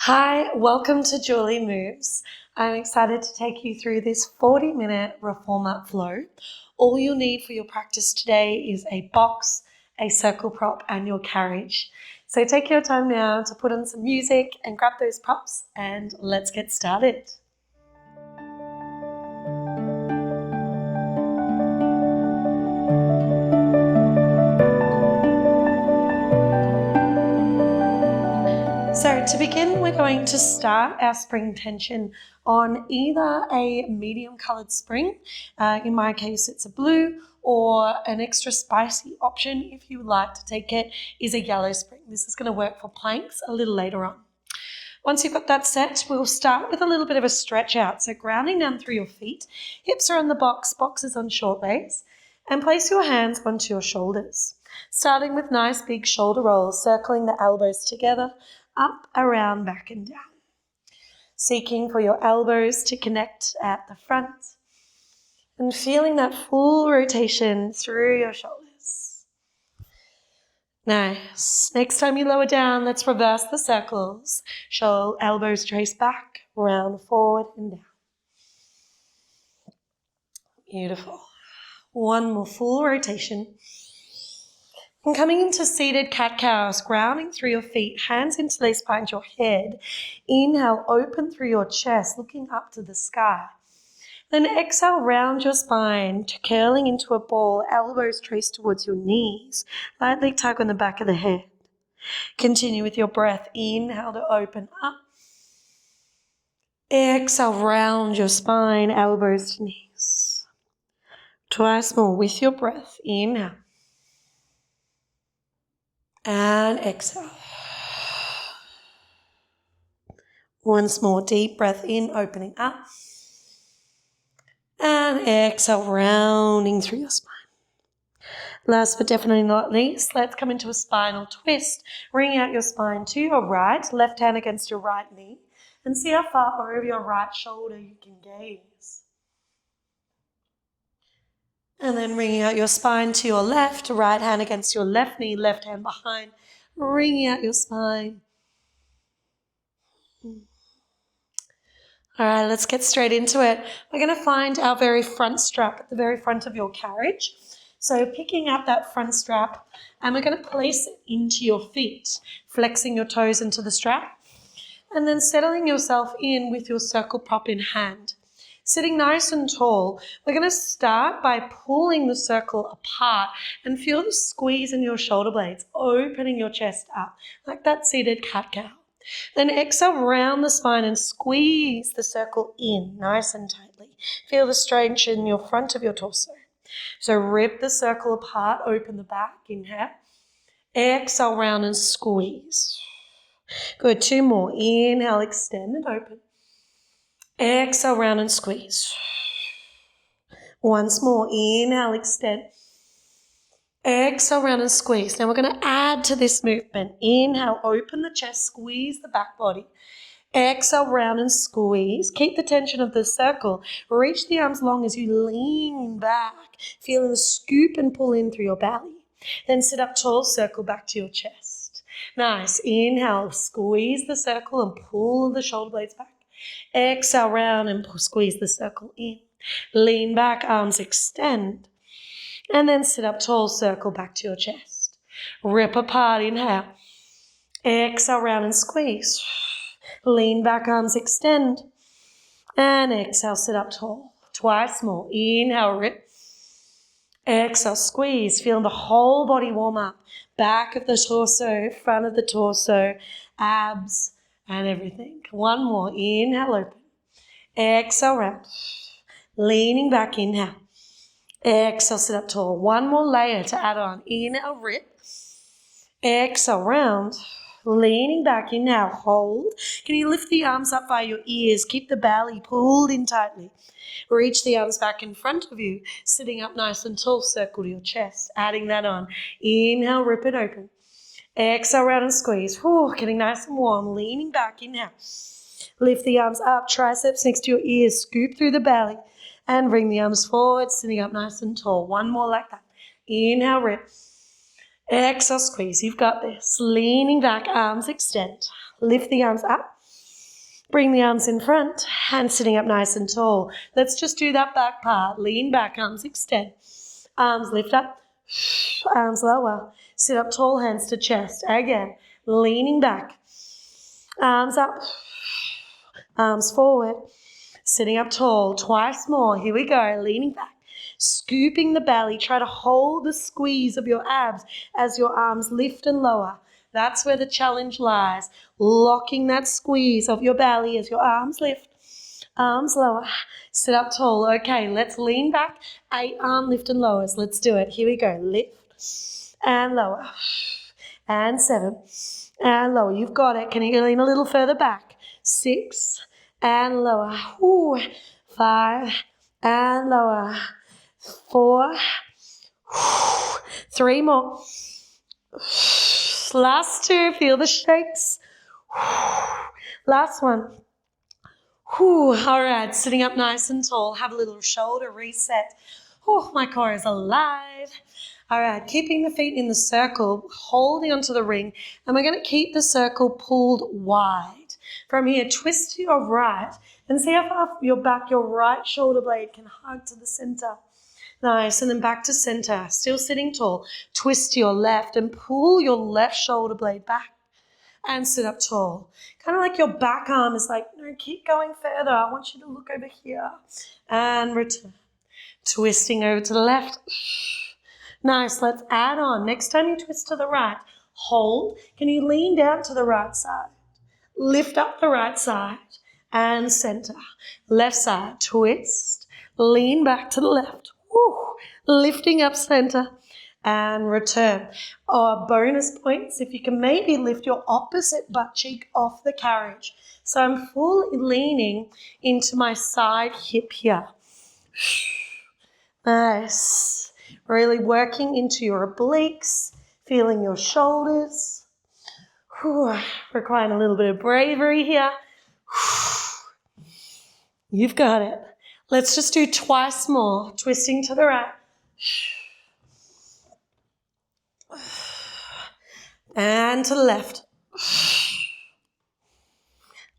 Hi, welcome to Julie Moves. I'm excited to take you through this 40-minute reform up flow. All you'll need for your practice today is a box, a circle prop, and your carriage. So take your time now to put on some music and grab those props, and let's get started. So to begin, we're going to start our spring tension on either a medium coloured spring, in my case it's a blue, or an extra spicy option if you would like to take it is a yellow spring. This is going to work for planks a little later on. Once you've got that set, we'll start with a little bit of a stretch out. So grounding down through your feet, hips are on the box, boxes on short legs, and place your hands onto your shoulders. Starting with nice big shoulder rolls, circling the elbows together, up, around, back and down. Seeking for your elbows to connect at the front and feeling that full rotation through your shoulders. Nice. Next time you lower down, let's reverse the circles. Elbows trace back, round, forward and down. Beautiful. One more full rotation. And coming into seated cat-cows, grounding through your feet, hands into lace behind your head. Inhale, open through your chest, looking up to the sky. Then exhale, round your spine, curling into a ball, elbows trace towards your knees. Lightly tug on the back of the head. Continue with your breath. Inhale to open up. Exhale, round your spine, elbows to knees. Twice more with your breath. Inhale. And exhale. Once more, deep breath in, opening up. And exhale, rounding through your spine. Last but definitely not least, let's come into a spinal twist. Bring out your spine to your right, left hand against your right knee, and see how far over your right shoulder you can gaze. And then bringing out your spine to your left, right hand against your left knee, left hand behind, bringing out your spine. All right, let's get straight into it. We're going to find our very front strap at the very front of your carriage. So picking up that front strap, and we're going to place it into your feet, flexing your toes into the strap, and then settling yourself in with your circle prop in hand. Sitting nice and tall, we're going to start by pulling the circle apart and feel the squeeze in your shoulder blades, opening your chest up, like that seated cat-cow. Then exhale, round the spine and squeeze the circle in nice and tightly. Feel the stretch in your front of your torso. So rip the circle apart, open the back, inhale. Exhale, round and squeeze. Good, two more. Inhale, extend and open. Exhale, round and squeeze. Once more. Inhale, extend. Exhale, round and squeeze. Now we're going to add to this movement. Inhale, open the chest, squeeze the back body. Exhale, round and squeeze. Keep the tension of the circle. Reach the arms long as you lean back, feeling the scoop and pull in through your belly. Then sit up tall, circle back to your chest. Nice. Inhale, squeeze the circle and pull the shoulder blades back. Exhale, round and squeeze the circle in. Lean back, arms extend. And then sit up tall, circle back to your chest. Rip apart, inhale. Exhale, round and squeeze. Lean back, arms extend. And exhale, sit up tall. Twice more. Inhale, rip. Exhale, squeeze. Feel the whole body warm up. Back of the torso, front of the torso, abs, and everything. One more. Inhale, open. Exhale, round. Leaning back, inhale. Exhale, sit up tall. One more layer to add on. Inhale, rip. Exhale, round. Leaning back, inhale, hold. Can you lift the arms up by your ears? Keep the belly pulled in tightly. Reach the arms back in front of you. Sitting up nice and tall, circle to your chest. Adding that on. Inhale, rip it open. Exhale, round and squeeze. Whew, getting nice and warm. Leaning back, inhale. Lift the arms up, triceps next to your ears. Scoop through the belly. And bring the arms forward, sitting up nice and tall. One more like that. Inhale, rip. Exhale, squeeze. You've got this. Leaning back, arms extend. Lift the arms up. Bring the arms in front and sitting up nice and tall. Let's just do that back part. Lean back, arms extend. Arms lift up, arms lower. Sit up tall, hands to chest. Again, leaning back. Arms up, arms forward. Sitting up tall, twice more. Here we go, leaning back. Scooping the belly. Try to hold the squeeze of your abs as your arms lift and lower. That's where the challenge lies. Locking that squeeze of your belly as your arms lift. Arms lower. Sit up tall. Okay, let's lean back. 8 arm lift and lowers. Let's do it. Here we go. Lift and lower. And 7 and lower. You've got it. Can you lean a little further back? 6 and lower. Ooh. 5 and lower. 4. 3 more. Last 2. Feel the shakes. Last one. All right, sitting up nice and tall. Have a little shoulder reset. Oh, my core is alive. All right, keeping the feet in the circle, holding onto the ring, and we're going to keep the circle pulled wide. From here, twist to your right and see how far your right shoulder blade can hug to the center. Nice, and then back to center, still sitting tall. Twist to your left and pull your left shoulder blade back and sit up tall. Kind of like your back arm is like, no, keep going further. I want you to look over here and return. Twisting over to the left. Nice, let's add on. Next time you twist to the right, hold. Can you lean down to the right side? Lift up the right side and center. Left side, twist. Lean back to the left. Woo. Lifting up center and return. Bonus points if you can maybe lift your opposite butt cheek off the carriage. So I'm fully leaning into my side hip here. Nice. Really working into your obliques, feeling your shoulders. Requiring a little bit of bravery here. You've got it. Let's just do twice more. Twisting to the right. And to the left.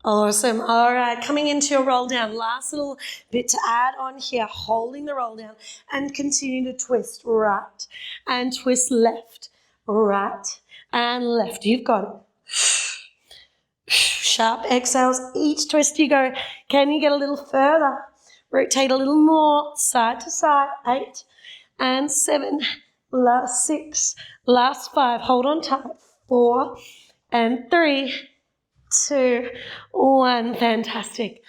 Awesome. All right, coming into your roll down. Last little bit to add on here. Holding the roll down and continue to twist right and twist left, right and left. You've got it. Sharp exhales. Each twist you go, can you get a little further? Rotate a little more, side to side. 8 and 7. Last 6. Last 5. Hold on tight. 4 and 3, 2, 1. Fantastic.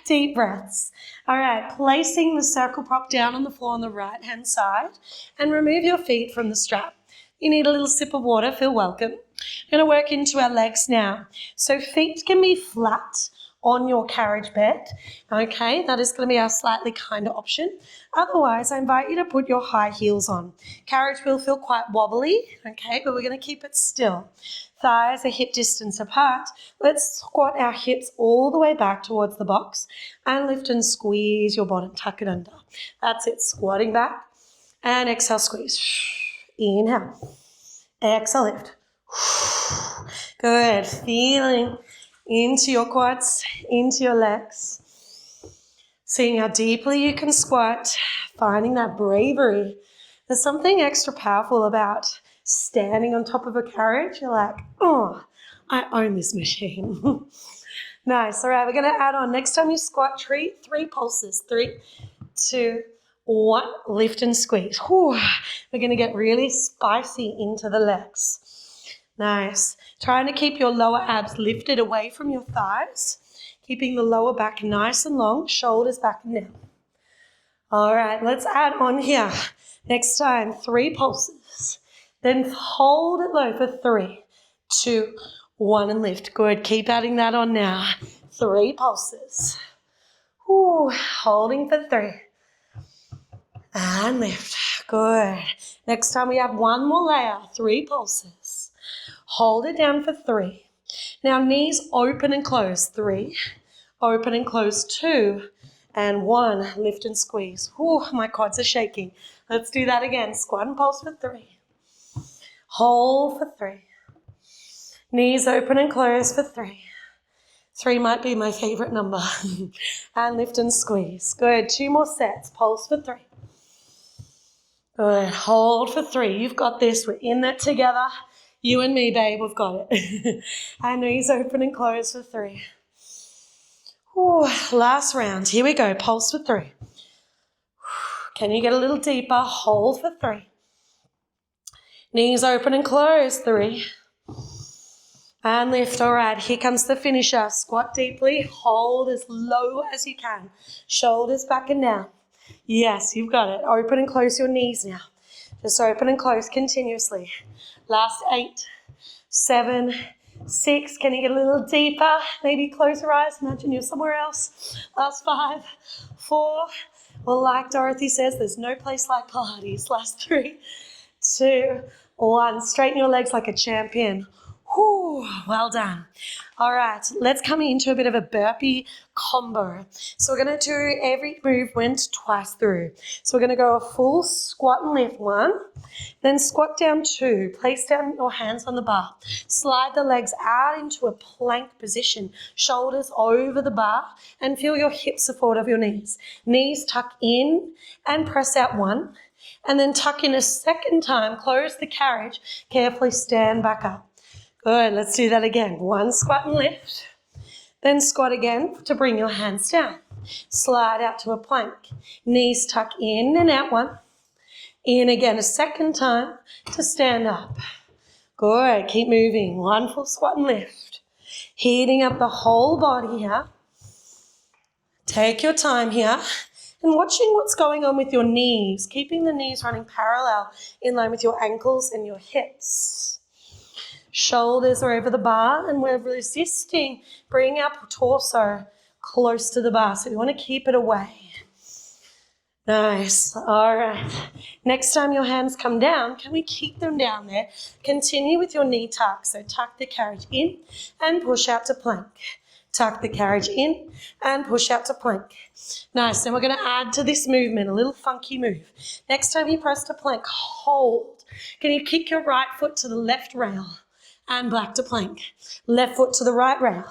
Deep breaths. All right, placing the circle prop down on the floor on the right-hand side and remove your feet from the strap. You need a little sip of water. Feel welcome. We're going to work into our legs now. So feet can be flat on your carriage bed. Okay, that is going to be our slightly kinder option. Otherwise, I invite you to put your high heels on. Carriage will feel quite wobbly, okay, but we're going to keep it still. Thighs are hip distance apart. Let's squat our hips all the way back towards the box and lift and squeeze your bottom. Tuck it under. That's it, squatting back and exhale, squeeze. Inhale. Exhale, lift. Good. Feeling into your quads, into your legs. Seeing how deeply you can squat, finding that bravery. There's something extra powerful about standing on top of a carriage. You're like, oh, I own this machine. Nice. All right, we're going to add on. Next time you squat, 3 pulses. 3, 2, 1. Lift and squeeze. We're going to get really spicy into the legs. Nice. Trying to keep your lower abs lifted away from your thighs. Keeping the lower back nice and long. Shoulders back and down. All right, let's add on here. Next time, 3 pulses. Then hold it low for 3, 2, 1 and lift. Good. Keep adding that on now. 3 pulses. Holding for 3. And lift. Good. Next time we have 1 more layer. 3 pulses. Hold it down for 3. Now knees open and close. 3. Open and close. 2. And 1. Lift and squeeze. My quads are shaking. Let's do that again. Squat and pulse for 3. Hold for 3. Knees open and close for 3. 3 might be my favorite number. And lift and squeeze. Good. 2 more sets. Pulse for 3. Good. Hold for 3. You've got this. We're in that together. You and me, babe. We've got it. And knees open and close for 3. Ooh, last round. Here we go. Pulse for 3. Can you get a little deeper? Hold for 3. Knees open and close. 3. And lift. All right, here comes the finisher. Squat deeply. Hold as low as you can. Shoulders back and down. Yes, you've got it. Open and close your knees now. Just open and close continuously. Last 8, 7, 6. Can you get a little deeper? Maybe close your eyes. Imagine you're somewhere else. Last 5, 4. Well, like Dorothy says, there's no place like Pilates. Last 3, 2, 1. Straighten your legs like a champion. Whew, well done. All right, let's come into a bit of a burpee combo. So we're going to do every movement twice through. So we're going to go a full squat and lift 1, then squat down 2. Place down your hands on the bar. Slide the legs out into a plank position. Shoulders over the bar and feel your hips support of your knees. Knees tuck in and press out 1. And then tuck in a second time. Close the carriage. Carefully stand back up. Good, let's do that again. 1 squat and lift. Then squat again to bring your hands down. Slide out to a plank. Knees tuck in and out 1. In again a second time to stand up. Good, keep moving. 1 full squat and lift. Heating up the whole body here. Take your time here. And watching what's going on with your knees. Keeping the knees running parallel in line with your ankles and your hips. Shoulders are over the bar and we're resisting. Bring our torso close to the bar. So we want to keep it away. Nice. All right. Next time your hands come down, can we keep them down there? Continue with your knee tuck. So tuck the carriage in and push out to plank. Tuck the carriage in and push out to plank. Nice. Then we're going to add to this movement a little funky move. Next time you press to plank, hold. Can you kick your right foot to the left rail? And back to plank. Left foot to the right rail.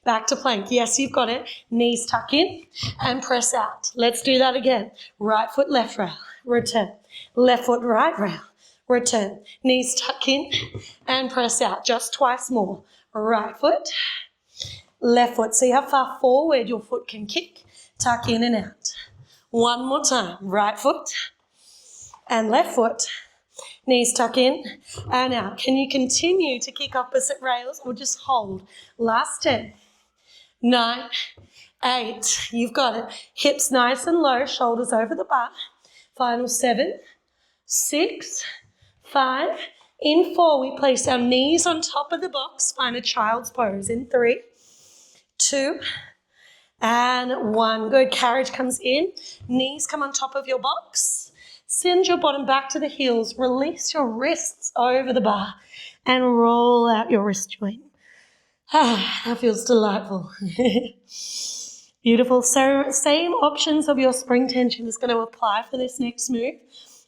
Back to plank. Yes, you've got it. Knees tuck in and press out. Let's do that again. Right foot, left rail. Return. Left foot, right rail. Return. Knees tuck in and press out. Just twice more. Right foot, left foot. See how far forward your foot can kick. Tuck in and out. 1 more time. Right foot and left foot. Knees tuck in and out. Can you continue to kick opposite rails or just hold? Last 10, 9, 8. You've got it. Hips nice and low, shoulders over the bar. Final 7, 6, 5. In 4, we place our knees on top of the box. Find a child's pose in 3, 2, and 1. Good. Carriage comes in. Knees come on top of your box. Send your bottom back to the heels. Release your wrists over the bar and roll out your wrist joint. That feels delightful. Beautiful. So same options of your spring tension is going to apply for this next move.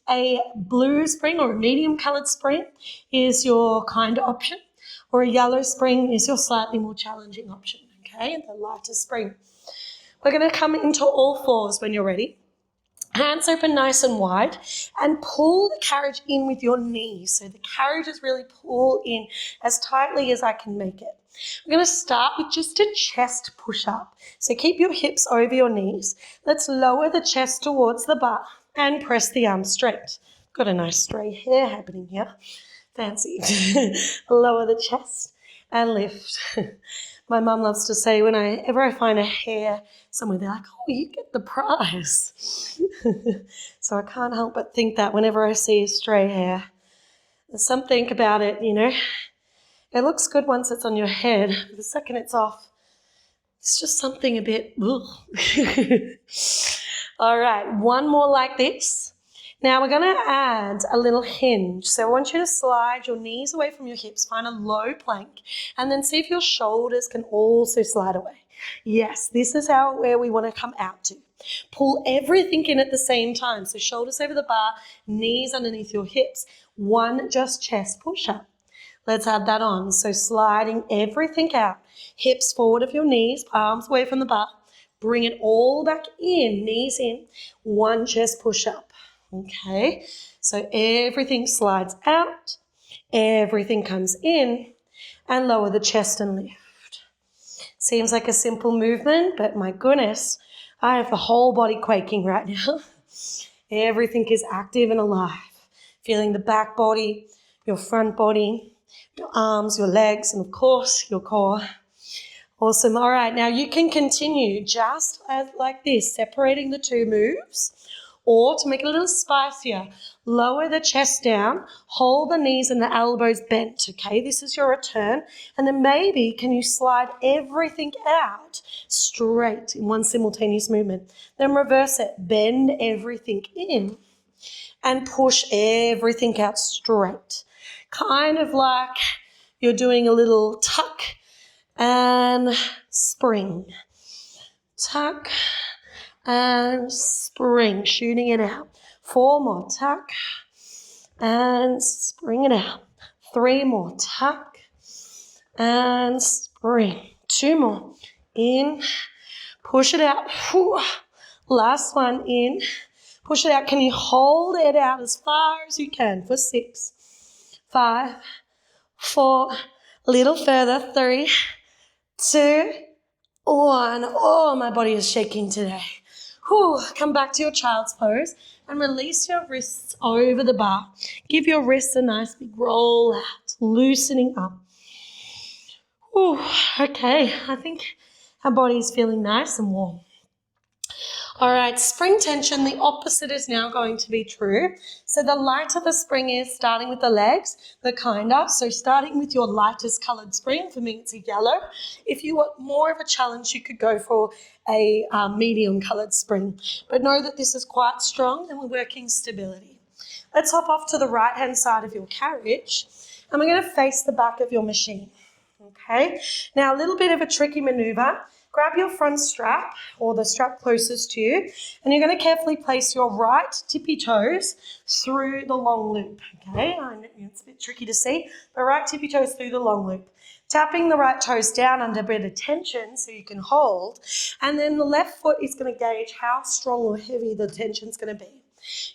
A blue spring or a medium coloured spring is your kind option, or a yellow spring is your slightly more challenging option, okay? The lighter spring. We're going to come into all fours when you're ready. Hands open nice and wide and pull the carriage in with your knees. So the carriage is really pulled in as tightly as I can make it. We're going to start with just a chest push-up. So keep your hips over your knees. Let's lower the chest towards the bar and press the arms straight. Got a nice stray hair happening here. Fancy. Lower the chest and lift. My mum loves to say whenever I find a hair somewhere, they're like, oh, you get the prize. So I can't help but think that whenever I see a stray hair. There's something about it, you know. It looks good once it's on your head. The second it's off, it's just something a bit, All right, 1 more like this. Now we're going to add a little hinge. So I want you to slide your knees away from your hips, find a low plank, and then see if your shoulders can also slide away. Yes, this is where we want to come out to. Pull everything in at the same time. So shoulders over the bar, knees underneath your hips. 1 just chest push-up. Let's add that on. So sliding everything out. Hips forward of your knees, palms away from the bar. Bring it all back in, knees in. One chest push-up. Okay, so everything slides out. Everything comes in. And lower the chest and lift. Seems like a simple movement, but my goodness, I have the whole body quaking right now. Everything is active and alive. Feeling the back body, your front body, your arms, your legs, and of course, your core. Awesome. All right, now you can continue just as like this, separating the two moves. Or to make it a little spicier, lower the chest down, hold the knees and the elbows bent, okay? This is your return. And then maybe can you slide everything out straight in one simultaneous movement. Then reverse it, bend everything in and push everything out straight. Kind of like you're doing a little tuck and spring. Tuck and spring, shooting it out. 4 more, tuck and spring it out. 3 more, tuck and spring. 2 more, in, push it out. Last one, in, push it out. Can you hold it out as far as you can for 6, 5, 4, a little further, 3, 2, 1. Oh, my body is shaking today. Come back to your child's pose and release your wrists over the bar. Give your wrists a nice big roll out, loosening up. Okay, I think our body is feeling nice and warm. All right, spring tension, the opposite is now going to be true. So the lighter the spring is, starting with the legs, the kinder. So starting with your lightest coloured spring, for me it's a yellow. If you want more of a challenge, you could go for a medium coloured spring. But know that this is quite strong and we're working stability. Let's hop off to the right-hand side of your carriage and we're going to face the back of your machine. Okay, now a little bit of a tricky manoeuvre. Grab your front strap or the strap closest to you and you're going to carefully place your right tippy toes through the long loop. Okay, I know it's a bit tricky to see, but right tippy toes through the long loop. Tapping the right toes down under a bit of tension so you can hold, and then the left foot is going to gauge how strong or heavy the tension is going to be.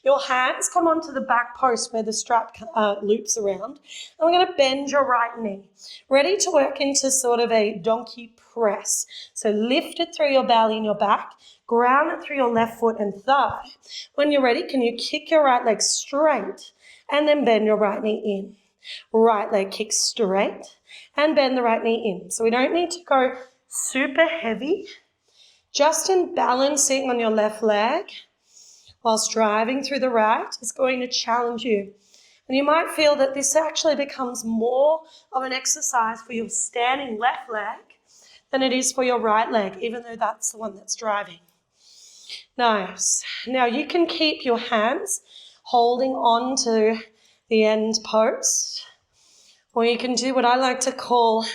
Your hands come onto the back post where the strap loops around, and we're going to bend your right knee. Ready to work into sort of a donkey press. So lift it through your belly and your back, ground it through your left foot and thigh. When you're ready, can you kick your right leg straight and then bend your right knee in. Right leg kicks straight and bend the right knee in. So we don't need to go super heavy, just in balancing on your left leg whilst driving through the right is going to challenge you. And you might feel that this actually becomes more of an exercise for your standing left leg than it is for your right leg, even though that's the one that's driving. Nice. Now you can keep your hands holding on to the end post, or you can do what I like to call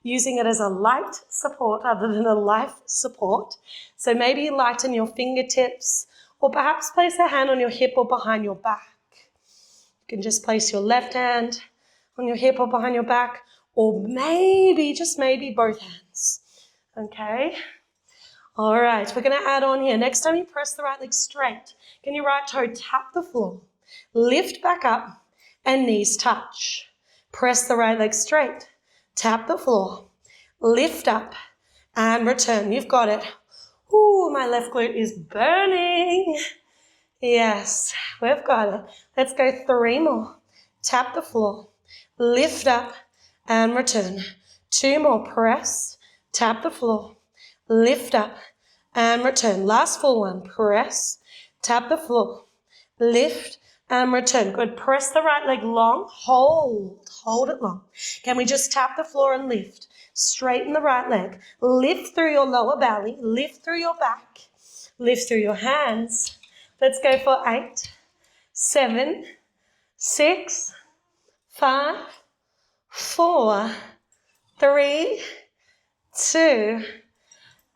using it as a light support other than a life support. So maybe lighten your fingertips, or perhaps place a hand on your hip or behind your back. You can just place your left hand on your hip or behind your back, or maybe, just maybe, both hands. Okay? All right, we're going to add on here. Next time you press the right leg straight, can your right toe tap the floor, lift back up, and knees touch. Press the right leg straight, tap the floor, lift up, and return. You've got it. Ooh, my left glute is burning. Yes, we've got it. Let's go 3 more. Tap the floor, lift up, and return. 2 more. Press, tap the floor, lift up, and return. Last full one. Press, tap the floor, lift, and return. Good. Press the right leg long. Hold it long. Can we just tap the floor and lift? Straighten the right leg. Lift through your lower belly. Lift through your back. Lift through your hands. Let's go for 8, 7, 6, 5, 4, 3, 2,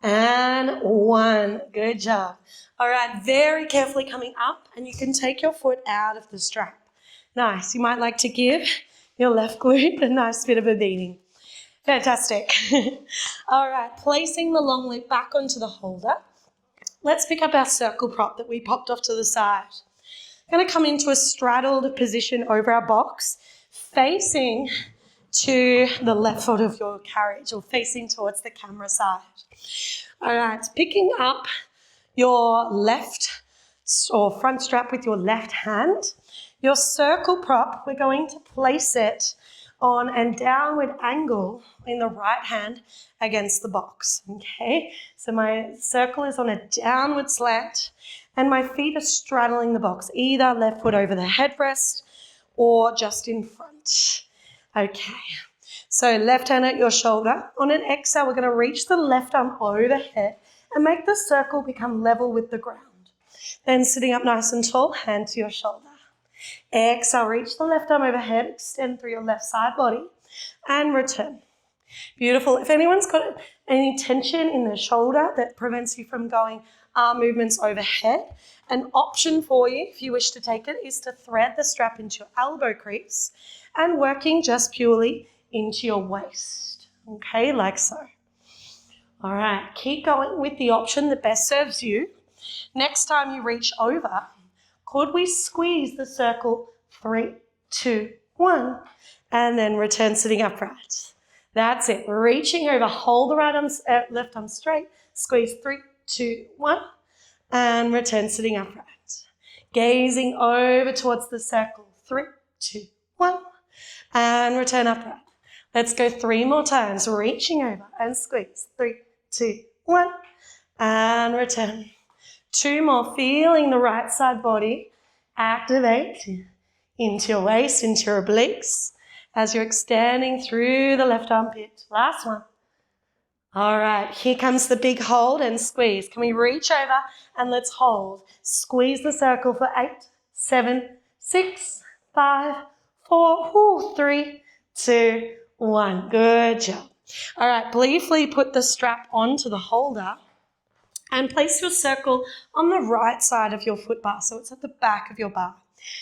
and 1. Good job. All right, very carefully coming up, and you can take your foot out of the strap. Nice. You might like to give Your left glute, a nice bit of a beating. Fantastic. All right, placing the long leg back onto the holder. Let's pick up our circle prop that we popped off to the side. We're going to come into a straddled position over our box, facing to the left foot of your carriage or facing towards the camera side. All right, picking up your left or front strap with your left hand. Your circle prop, we're going to place it on a downward angle in the right hand against the box, okay? So my circle is on a downward slant and my feet are straddling the box, either left foot over the headrest or just in front. Okay, so left hand at your shoulder. On an exhale, we're going to reach the left arm overhead and make the circle become level with the ground. Then sitting up nice and tall, hand to your shoulder. Exhale, reach the left arm overhead, extend through your left side body and return. Beautiful. If anyone's got any tension in their shoulder that prevents you from going arm movements overhead, an option for you, if you wish to take it, is to thread the strap into your elbow crease and working just purely into your waist. Okay, like so. All right, keep going with the option that best serves you. Next time you reach over, could we squeeze the circle 3, 2, 1, and then return sitting upright. That's it. Reaching over, hold the right arm, left arm straight, squeeze 3, 2, 1, and return sitting upright. Gazing over towards the circle, 3, 2, 1, and return upright. Let's go 3 more times. Reaching over and squeeze, 3, 2, 1, and return. 2 more, feeling the right side body activate into your waist, into your obliques as you're extending through the left armpit. Last one. All right, here comes the big hold and squeeze. Can we reach over and let's hold. Squeeze the circle for 8, 7, 6, 5, 4, 3, 2, 1. Good job. All right, briefly put the strap onto the holder and place your circle on the right side of your foot bar, so it's at the back of your bar.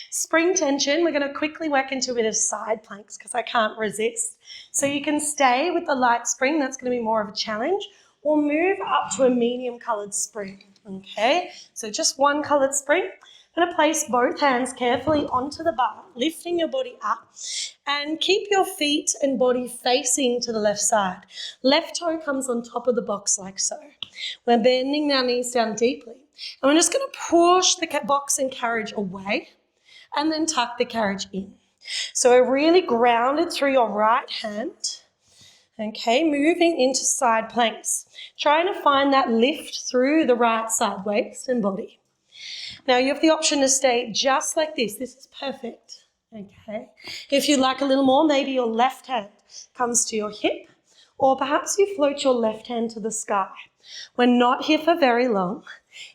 Spring tension, we're going to quickly work into a bit of side planks because I can't resist. So you can stay with the light spring, that's going to be more of a challenge, or move up to a medium coloured spring, okay? So just one coloured spring. I'm going to place both hands carefully onto the bar, lifting your body up, and keep your feet and body facing to the left side. Left toe comes on top of the box like so. We're bending our knees down deeply. And we're just going to push the box and carriage away and then tuck the carriage in. So we're really grounded through your right hand. Okay, moving into side planks. Trying to find that lift through the right side waist and body. Now you have the option to stay just like this. This is perfect. Okay. If you'd like a little more, maybe your left hand comes to your hip, or perhaps you float your left hand to the sky. We're not here for very long.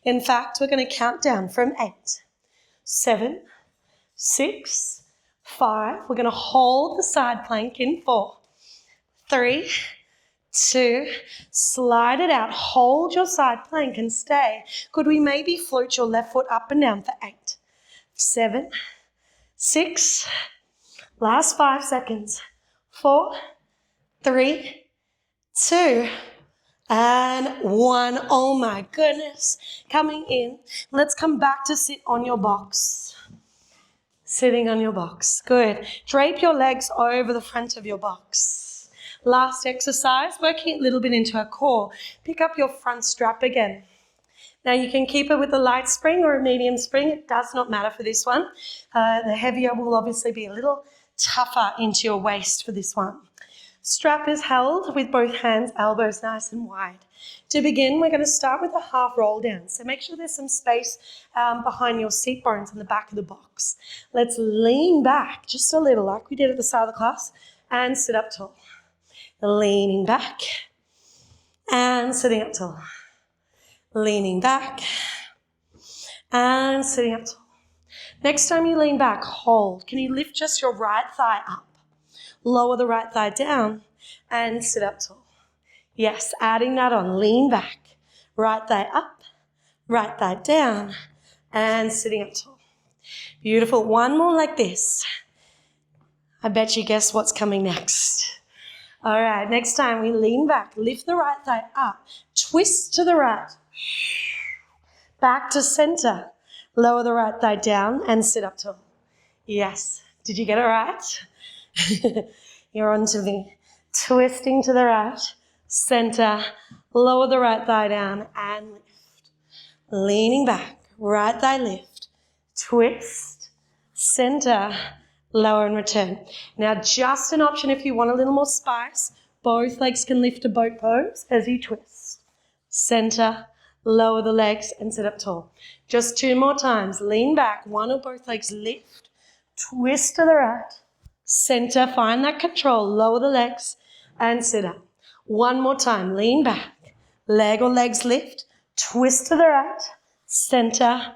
In fact, we're going to count down from 8, 7, 6, 5. We're going to hold the side plank in 4, 3, 2, slide it out, hold your side plank and stay. Could we maybe float your left foot up and down for 8, 7, 6, last 5 seconds, 4, 3, 2, and 1. Oh my goodness. Coming in. Let's come back to sit on your box. Sitting on your box. Good. Drape your legs over the front of your box. Last exercise, working a little bit into our core. Pick up your front strap again. Now you can keep it with a light spring or a medium spring. It does not matter for this one. The heavier will obviously be a little tougher into your waist for this one. Strap is held with both hands, elbows nice and wide. To begin, we're going to start with a half roll down. So make sure there's some space behind your seat bones in the back of the box. Let's lean back just a little like we did at the start of the class and sit up tall. Leaning back and sitting up tall. Leaning back and sitting up tall. Next time you lean back, hold. Can you lift just your right thigh up? Lower the right thigh down and sit up tall. Yes, adding that on. Lean back. Right thigh up, right thigh down, and sitting up tall. Beautiful. One more like this. I bet you guessed what's coming next. All right, next time we lean back, lift the right thigh up, twist to the right, back to center, lower the right thigh down and sit up tall. Yes, did you get it right? You're on to me. Twisting to the right, center, lower the right thigh down and lift. Leaning back, right thigh lift, twist, center, lower and return. Now just an option if you want a little more spice, both legs can lift to boat pose as you twist. Center, lower the legs and sit up tall. Just 2 more times. Lean back, one or both legs lift, twist to the right, center, find that control, lower the legs and sit up. One more time, lean back, leg or legs lift, twist to the right, center,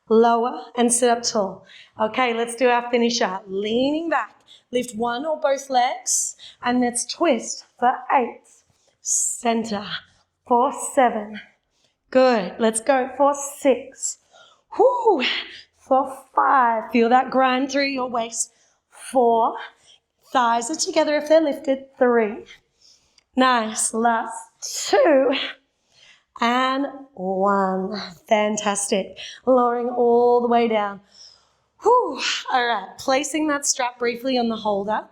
lower and sit up tall. Okay, let's do our finisher. Leaning back, lift one or both legs and let's twist for 8, center, for 7. Good, let's go for 6. Whoo, for 5. Feel that grind through your waist. 4, thighs are together if they're lifted. 3, nice, last 2. And 1. Fantastic. Lowering all the way down. Whew. All right. Placing that strap briefly on the holder.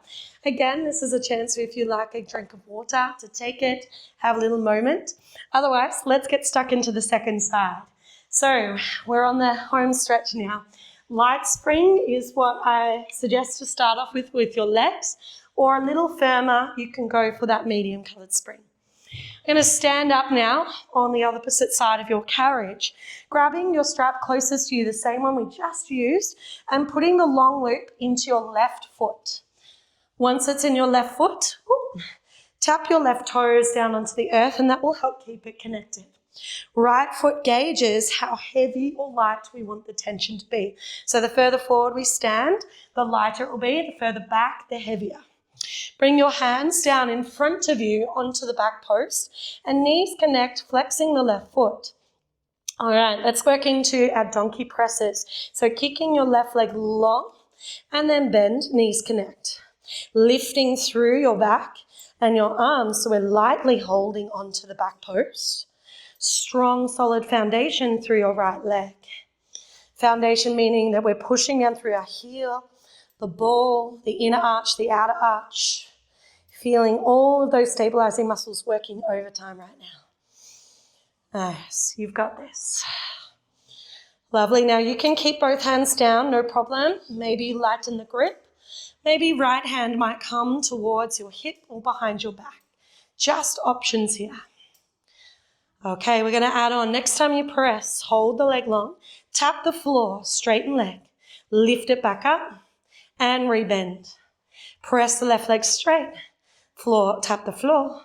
Again, this is a chance if you like a drink of water to take it, have a little moment. Otherwise, let's get stuck into the second side. So we're on the home stretch now. Light spring is what I suggest to start off with your legs, or a little firmer, you can go for that medium coloured spring. I'm going to stand up now on the opposite side of your carriage, grabbing your strap closest to you, the same one we just used, and putting the long loop into your left foot. Once it's in your left foot, tap your left toes down onto the earth and that will help keep it connected. Right foot gauges how heavy or light we want the tension to be. So the further forward we stand, the lighter it will be, the further back, the heavier. Bring your hands down in front of you onto the back post and knees connect, flexing the left foot. All right, let's work into our donkey presses. So kicking your left leg long and then bend, knees connect. Lifting through your back and your arms so we're lightly holding onto the back post. Strong, solid foundation through your right leg. Foundation meaning that we're pushing down through our heel, the ball, the inner arch, the outer arch. Feeling all of those stabilizing muscles working overtime right now. Nice, you've got this. Lovely, now you can keep both hands down, no problem. Maybe lighten the grip. Maybe right hand might come towards your hip or behind your back. Just options here. Okay, we're going to add on. Next time you press, hold the leg long, tap the floor, straighten leg, lift it back up and rebend. Press the left leg straight, floor, tap the floor,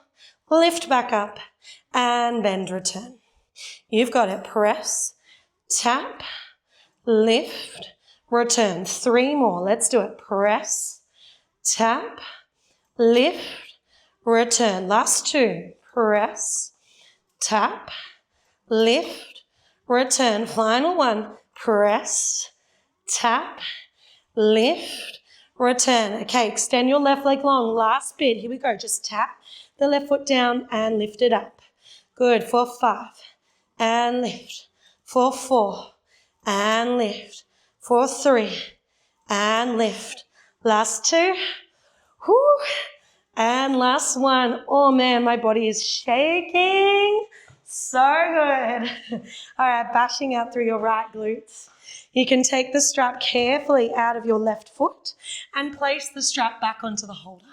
lift back up and bend, return. You've got it. Press, tap, lift, return. 3 more. Let's do it. Press, tap, lift, return. Last 2. Press, tap, lift, return. Final 1. Press, tap, lift, return. Okay, extend your left leg long. Last bit. Here we go. Just tap the left foot down and lift it up. Good. For 5. And lift. For 4. And lift. For 3. And lift. Last 2. Whoo. And last 1. Oh man, my body is shaking. So good. All right, bashing out through your right glutes. You can take the strap carefully out of your left foot and place the strap back onto the holder.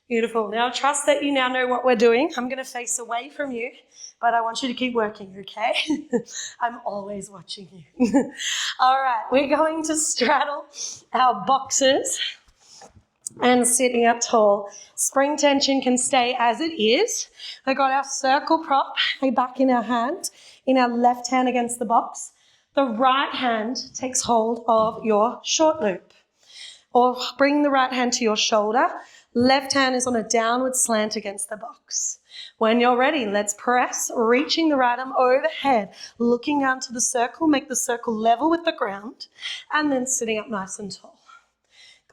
Beautiful. Now trust that you now know what we're doing. I'm going to face away from you, but I want you to keep working, okay? I'm always watching you. All right, we're going to straddle our boxes and sitting up tall. Spring tension can stay as it is. I got our circle prop back in our hand, in our left hand against the box. The right hand takes hold of your short loop. Or bring the right hand to your shoulder. Left hand is on a downward slant against the box. When you're ready, let's press, reaching the right arm overhead, looking down to the circle, make the circle level with the ground, and then sitting up nice and tall.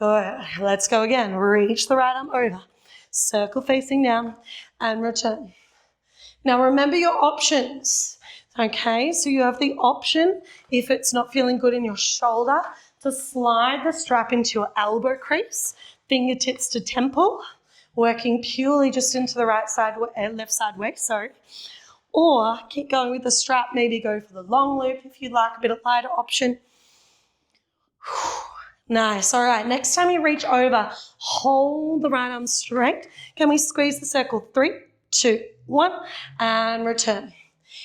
Good. Let's go again. Reach the right arm over. Circle facing down and return. Now remember your options. Okay, so you have the option, if it's not feeling good in your shoulder, to slide the strap into your elbow crease, fingertips to temple, working purely just into the right side, left side waist, sorry. Or keep going with the strap, maybe go for the long loop if you'd like a bit of lighter option. Nice. All right, next time you reach over, hold the right arm straight. Can we squeeze the circle? 3, 2, 1, and return.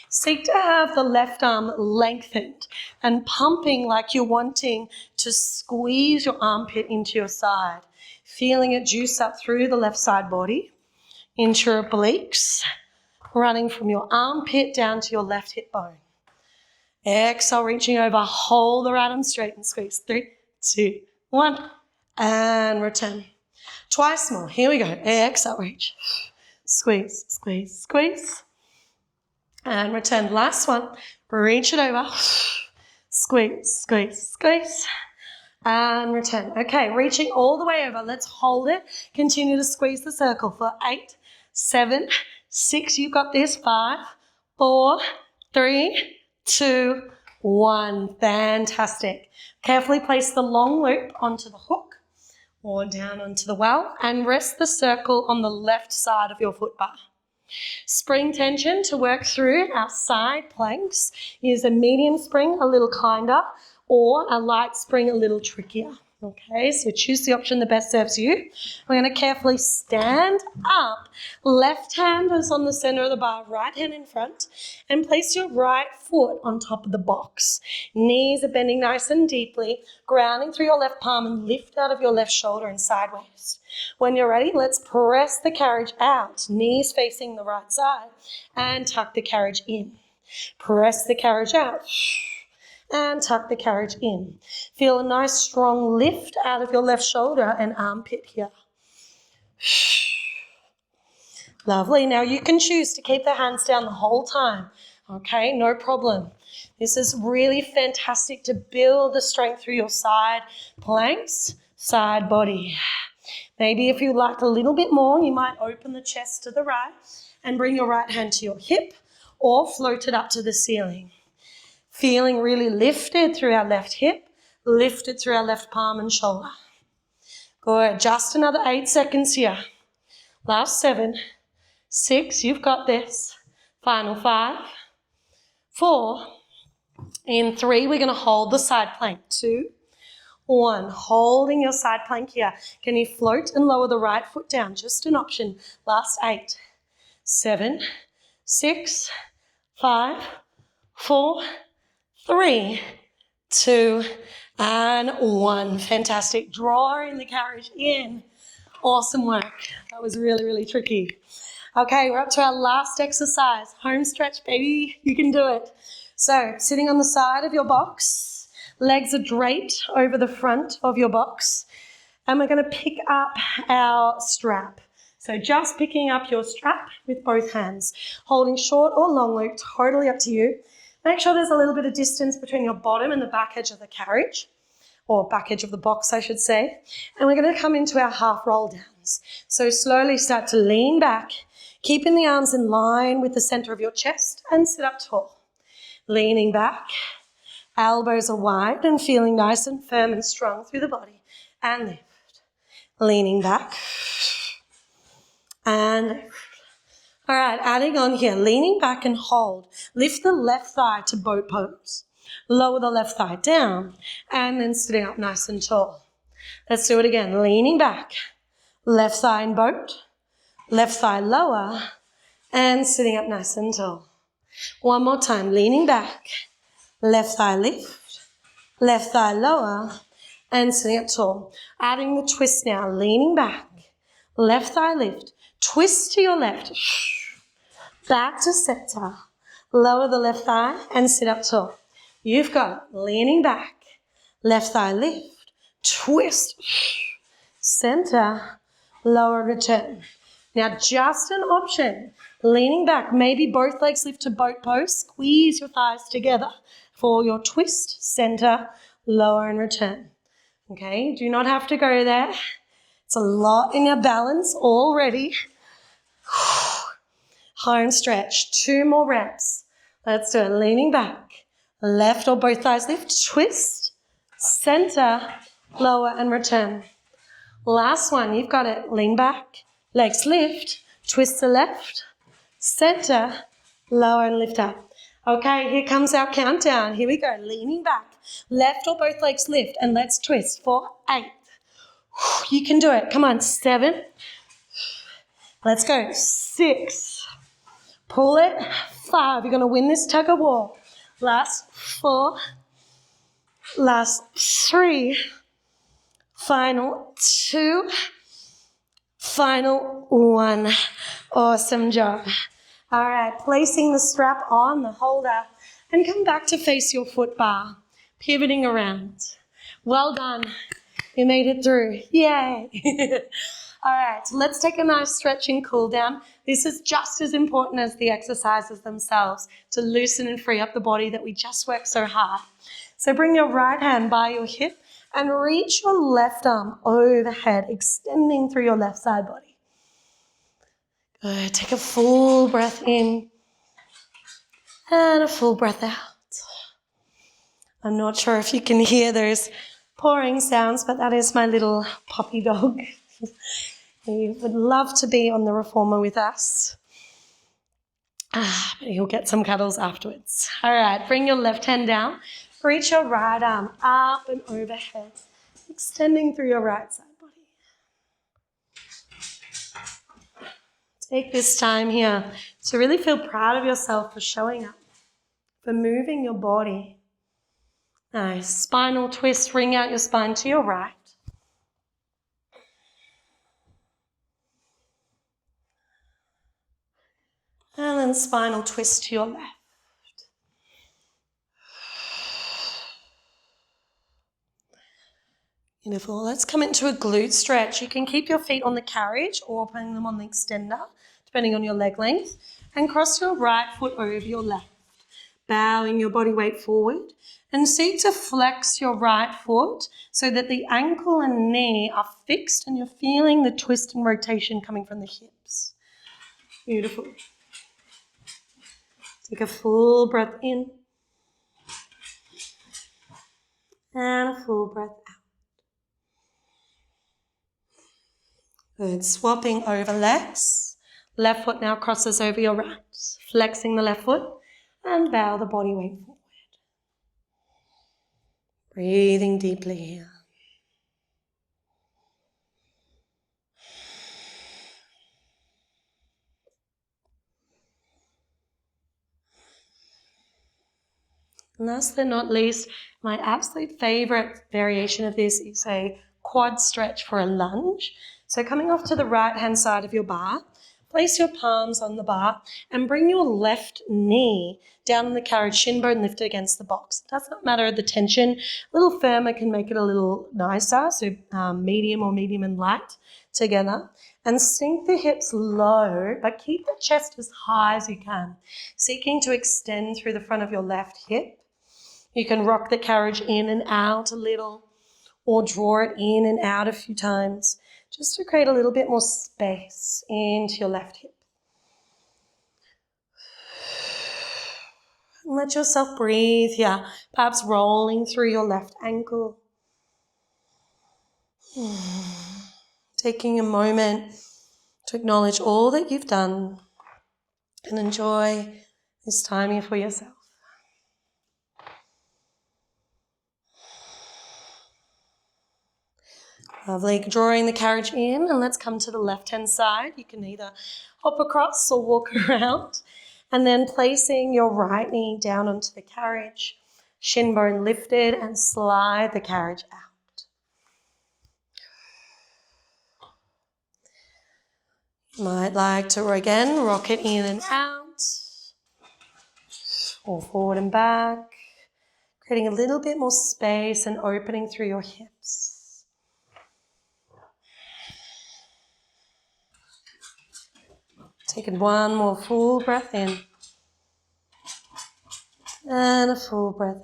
Seek to have the left arm lengthened and pumping like you're wanting to squeeze your armpit into your side. Feeling it juice up through the left side body, into your obliques, running from your armpit down to your left hip bone. Exhale, reaching over, hold the right arm straight and squeeze. 3, 2, 1, and return. Twice more. Here we go. Exhale, reach. Squeeze, squeeze, squeeze. And return. Last one. Reach it over. Squeeze, squeeze, squeeze. And return. Okay, reaching all the way over. Let's hold it. Continue to squeeze the circle for 8, 7, 6. You've got this. 5, 4, 3, 2, 1. Fantastic. Carefully place the long loop onto the hook or down onto the well and rest the circle on the left side of your foot bar. Spring tension to work through our side planks is a medium spring, a little kinder, or a light spring, a little trickier. Okay, so choose the option that best serves you. We're going to carefully stand up. Left hand is on the center of the bar, right hand in front, and place your right foot on top of the box. Knees are bending nice and deeply, grounding through your left palm and lift out of your left shoulder and sideways. When you're ready, let's press the carriage out, knees facing the right side, and tuck the carriage in. Press the carriage out. And tuck the carriage in. Feel a nice strong lift out of your left shoulder and armpit here. Lovely. Now you can choose to keep the hands down the whole time. Okay, no problem. This is really fantastic to build the strength through your side planks, side body. Maybe if you like a little bit more, you might open the chest to the right and bring your right hand to your hip or float it up to the ceiling. Feeling really lifted through our left hip, lifted through our left palm and shoulder. Good. Just another 8 seconds here. Last 7, 6, you've got this. Final 5, 4, in 3, we're going to hold the side plank. 2, 1, holding your side plank here. Can you float and lower the right foot down? Just an option. Last 8, 7, 6, 5, 4, 3, 2, and 1. Fantastic. Drawing the carriage in. Awesome work. That was really, really tricky. Okay, we're up to our last exercise. Home stretch, baby. You can do it. So, sitting on the side of your box, legs are draped over the front of your box, and we're going to pick up our strap. So just picking up your strap with both hands, holding short or long loop, totally up to you. Make sure there's a little bit of distance between your bottom and the back edge of the carriage, or back edge of the box, I should say. And we're going to come into our half roll downs. So slowly start to lean back, keeping the arms in line with the center of your chest and sit up tall. Leaning back, elbows are wide and feeling nice and firm and strong through the body. And lift. Leaning back and lift. All right, adding on here, leaning back and hold. Lift the left thigh to boat pose. Lower the left thigh down and then sitting up nice and tall. Let's do it again. Leaning back, left thigh in boat, left thigh lower and sitting up nice and tall. One more time, leaning back, left thigh lift, left thigh lower and sitting up tall. Adding the twist now, leaning back, left thigh lift, twist to your left, back to center, lower the left thigh and sit up tall. You've got it. Leaning back, left thigh lift, twist, center, lower, return. Now just an option, leaning back, maybe both legs lift to boat pose, squeeze your thighs together for your twist, center, lower and return. Okay, you do not have to go there. It's a lot in your balance already. Home stretch, 2 more reps. Let's do it. Leaning back, left or both thighs lift, twist, center, lower and return. Last one, you've got it. Lean back, legs lift, twist to left, center, lower and lift up. Okay, here comes our countdown. Here we go. Leaning back, left or both legs lift, and let's twist for 8. You can do it. Come on, 7. Let's go. 6. Pull it. 5. You're going to win this tug of war. Last 4. Last 3. Final 2. Final 1. Awesome job. All right, placing the strap on the holder and come back to face your foot bar, pivoting around. Well done. You made it through. Yay. All right, so let's take a nice stretch and cool down. This is just as important as the exercises themselves to loosen and free up the body that we just worked so hard. So bring your right hand by your hip and reach your left arm overhead, extending through your left side body. Good. Take a full breath in and a full breath out. I'm not sure if you can hear those pouring sounds, but that is my little puppy dog. He would love to be on the reformer with us. But he'll get some cuddles afterwards. All right, bring your left hand down. Reach your right arm up and overhead, extending through your right side body. Take this time here to really feel proud of yourself for showing up, for moving your body. Nice. Spinal twist, ring out your spine to your right. And then spinal twist to your left. Beautiful. Let's come into a glute stretch. You can keep your feet on the carriage or putting them on the extender, depending on your leg length, and cross your right foot over your left, bowing your body weight forward, and seek to flex your right foot so that the ankle and knee are fixed and you're feeling the twist and rotation coming from the hips. Beautiful. Take a full breath in and a full breath out. Good. Swapping over legs. Left foot now crosses over your right. Flexing the left foot and bow the body weight forward. Breathing deeply here. And last but not least, my absolute favorite variation of this is a quad stretch for a lunge. So coming off to the right-hand side of your bar, place your palms on the bar and bring your left knee down in the carriage, shin bone lifted against the box. It does not matter the tension. A little firmer can make it a little nicer, so medium or medium and light together. And sink the hips low, but keep the chest as high as you can, seeking to extend through the front of your left hip. You can rock the carriage in and out a little or draw it in and out a few times just to create a little bit more space into your left hip. And let yourself breathe here, perhaps rolling through your left ankle. Taking a moment to acknowledge all that you've done and enjoy this time here for yourself. Lovely. Drawing the carriage in, and let's come to the left-hand side. You can either hop across or walk around, and then placing your right knee down onto the carriage, shin bone lifted, and slide the carriage out. You might like to, again, rock it in and out, or forward and back, creating a little bit more space and opening through your hips. Taking one more full breath in and a full breath out.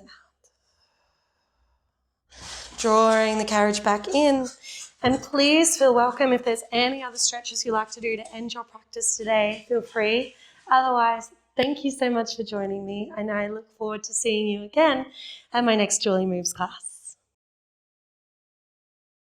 Drawing the carriage back in. And please feel welcome. If there's any other stretches you like to do to end your practice today, feel free. Otherwise, thank you so much for joining me, and I look forward to seeing you again at my next Julie Moves class.